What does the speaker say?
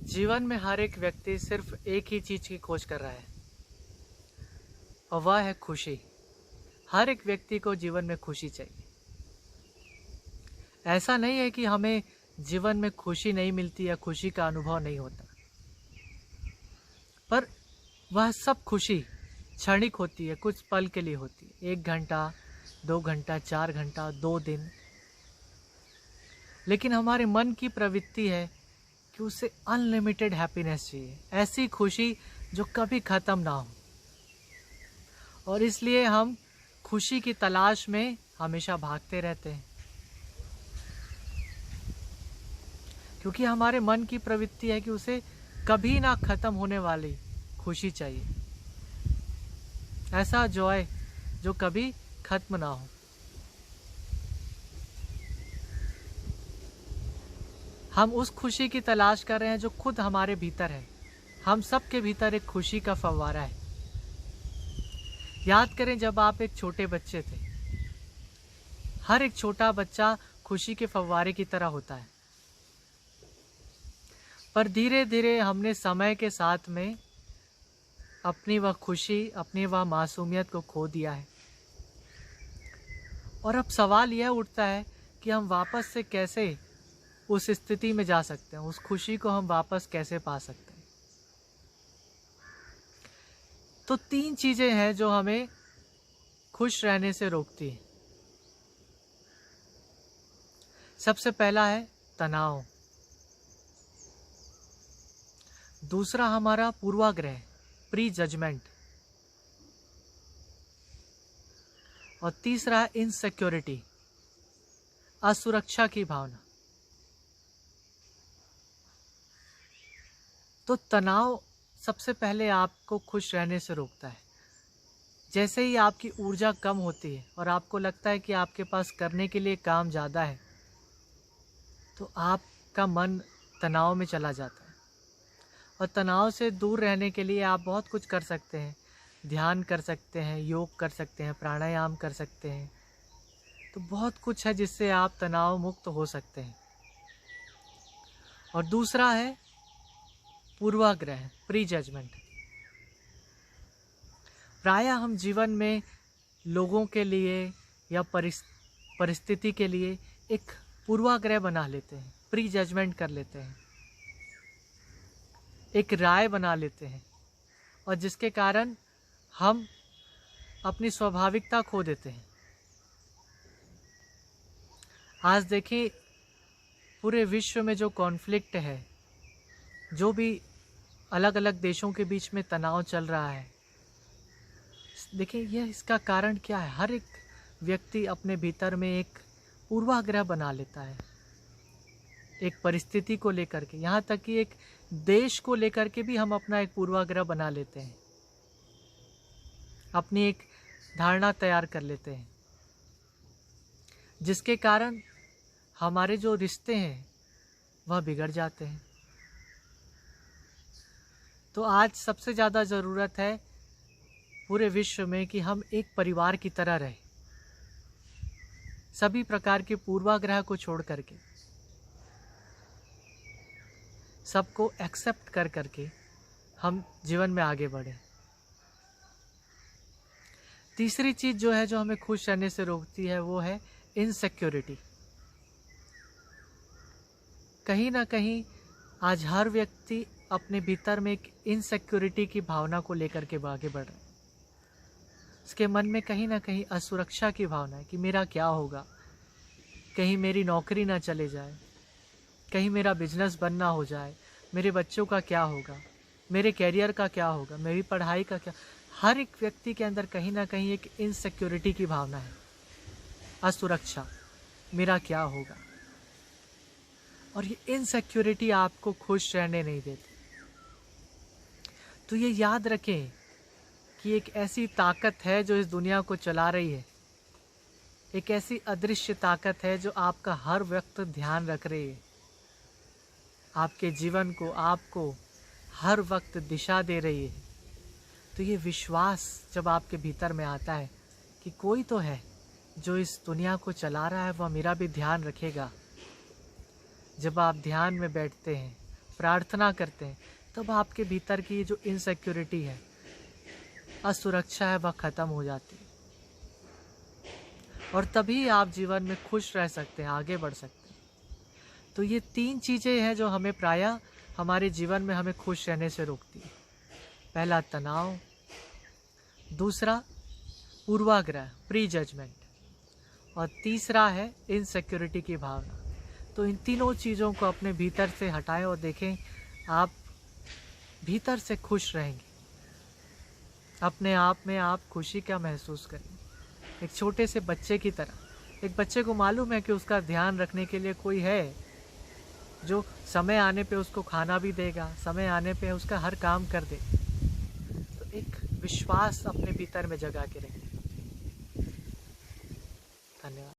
जीवन में हर एक व्यक्ति सिर्फ एक ही चीज की खोज कर रहा है और वह है खुशी। हर एक व्यक्ति को जीवन में खुशी चाहिए। ऐसा नहीं है कि हमें जीवन में खुशी नहीं मिलती या खुशी का अनुभव नहीं होता, पर वह सब खुशी क्षणिक होती है, कुछ पल के लिए होती है। 1 घंटा, 2 घंटा, 4 घंटा, 2 दिन। लेकिन हमारे मन की प्रवृत्ति है कि उसे अनलिमिटेड हैप्पीनेस चाहिए, ऐसी खुशी जो कभी ख़त्म ना हो। और इसलिए हम खुशी की तलाश में हमेशा भागते रहते हैं, क्योंकि हमारे मन की प्रवृत्ति है कि उसे कभी ना ख़त्म होने वाली खुशी चाहिए, ऐसा जॉय जो कभी ख़त्म ना हो। हम उस खुशी की तलाश कर रहे हैं जो खुद हमारे भीतर है। हम सब के भीतर एक खुशी का फव्वारा है। याद करें, जब आप एक छोटे बच्चे थे, हर एक छोटा बच्चा खुशी के फव्वारे की तरह होता है। पर धीरे धीरे हमने समय के साथ में अपनी वह खुशी, अपनी वह मासूमियत को खो दिया है। और अब सवाल यह उठता है कि हम वापस से कैसे उस स्थिति में जा सकते हैं, उस खुशी को हम वापस कैसे पा सकते हैं। तो 3 चीज़ें हैं जो हमें खुश रहने से रोकती है। सबसे पहला है तनाव, दूसरा हमारा पूर्वाग्रह, प्री जजमेंट, और तीसरा है इनसिक्योरिटी, असुरक्षा की भावना। तो तनाव सबसे पहले आपको खुश रहने से रोकता है। जैसे ही आपकी ऊर्जा कम होती है और आपको लगता है कि आपके पास करने के लिए काम ज़्यादा है, तो आपका मन तनाव में चला जाता है। और तनाव से दूर रहने के लिए आप बहुत कुछ कर सकते हैं। ध्यान कर सकते हैं, योग कर सकते हैं, प्राणायाम कर सकते हैं। तो बहुत कुछ है जिससे आप तनाव मुक्त हो सकते हैं। और दूसरा है पूर्वाग्रह, प्री जजमेंट। प्रायः हम जीवन में लोगों के लिए या परिस्थिति के लिए एक पूर्वाग्रह बना लेते हैं, प्री जजमेंट कर लेते हैं, एक राय बना लेते हैं, और जिसके कारण हम अपनी स्वाभाविकता खो देते हैं। आज देखिए, पूरे विश्व में जो कॉन्फ्लिक्ट है, जो भी अलग अलग देशों के बीच में तनाव चल रहा है, देखिए यह इसका कारण क्या है। हर एक व्यक्ति अपने भीतर में एक पूर्वाग्रह बना लेता है, एक परिस्थिति को लेकर के, यहाँ तक कि एक देश को लेकर के भी हम अपना एक पूर्वाग्रह बना लेते हैं, अपनी एक धारणा तैयार कर लेते हैं, जिसके कारण हमारे जो रिश्ते हैं वह बिगड़ जाते हैं। तो आज सबसे ज़्यादा ज़रूरत है पूरे विश्व में कि हम एक परिवार की तरह रहें, सभी प्रकार के पूर्वाग्रह को छोड़ करके, सबको एक्सेप्ट कर करके हम जीवन में आगे बढ़ें। तीसरी चीज़ जो है, जो हमें खुश रहने से रोकती है, वो है इनसिक्योरिटी। कहीं ना कहीं आज हर व्यक्ति अपने भीतर में एक इनसिक्योरिटी की भावना को लेकर के आगे बढ़ रहा है। उसके मन में कहीं ना कहीं असुरक्षा की भावना है कि मेरा क्या होगा, कहीं मेरी नौकरी ना चले जाए, कहीं मेरा बिजनेस बंद ना हो जाए, मेरे बच्चों का क्या होगा, मेरे कैरियर का क्या होगा, मेरी पढ़ाई का क्या। हर एक व्यक्ति के अंदर कहीं ना कहीं एक इनसिक्योरिटी की भावना है, असुरक्षा, मेरा क्या होगा। और ये इनसिक्योरिटी आपको खुश रहने नहीं देती। तो ये याद रखें कि एक ऐसी ताकत है जो इस दुनिया को चला रही है, एक ऐसी अदृश्य ताकत है जो आपका हर वक्त ध्यान रख रही है, आपके जीवन को, आपको हर वक्त दिशा दे रही है। तो ये विश्वास जब आपके भीतर में आता है कि कोई तो है जो इस दुनिया को चला रहा है, वह मेरा भी ध्यान रखेगा। जब आप ध्यान में बैठते हैं, प्रार्थना करते हैं, तब आपके भीतर की जो इनसिक्योरिटी है, असुरक्षा है, वह खत्म हो जाती है और तभी आप जीवन में खुश रह सकते हैं, आगे बढ़ सकते हैं। तो ये 3 चीज़ें हैं जो हमें प्रायः हमारे जीवन में हमें खुश रहने से रोकती है। पहला तनाव, दूसरा पूर्वाग्रह, प्री जजमेंट, और तीसरा है इनसिक्योरिटी की भावना। तो इन तीनों चीज़ों को अपने भीतर से हटाएं और देखें आप भीतर से खुश रहेंगे। अपने आप में आप खुशी क्या महसूस करेंगे, एक छोटे से बच्चे की तरह। एक बच्चे को मालूम है कि उसका ध्यान रखने के लिए कोई है जो समय आने पे उसको खाना भी देगा, समय आने पे उसका हर काम कर दे। तो एक विश्वास अपने भीतर में जगा के रखें। धन्यवाद।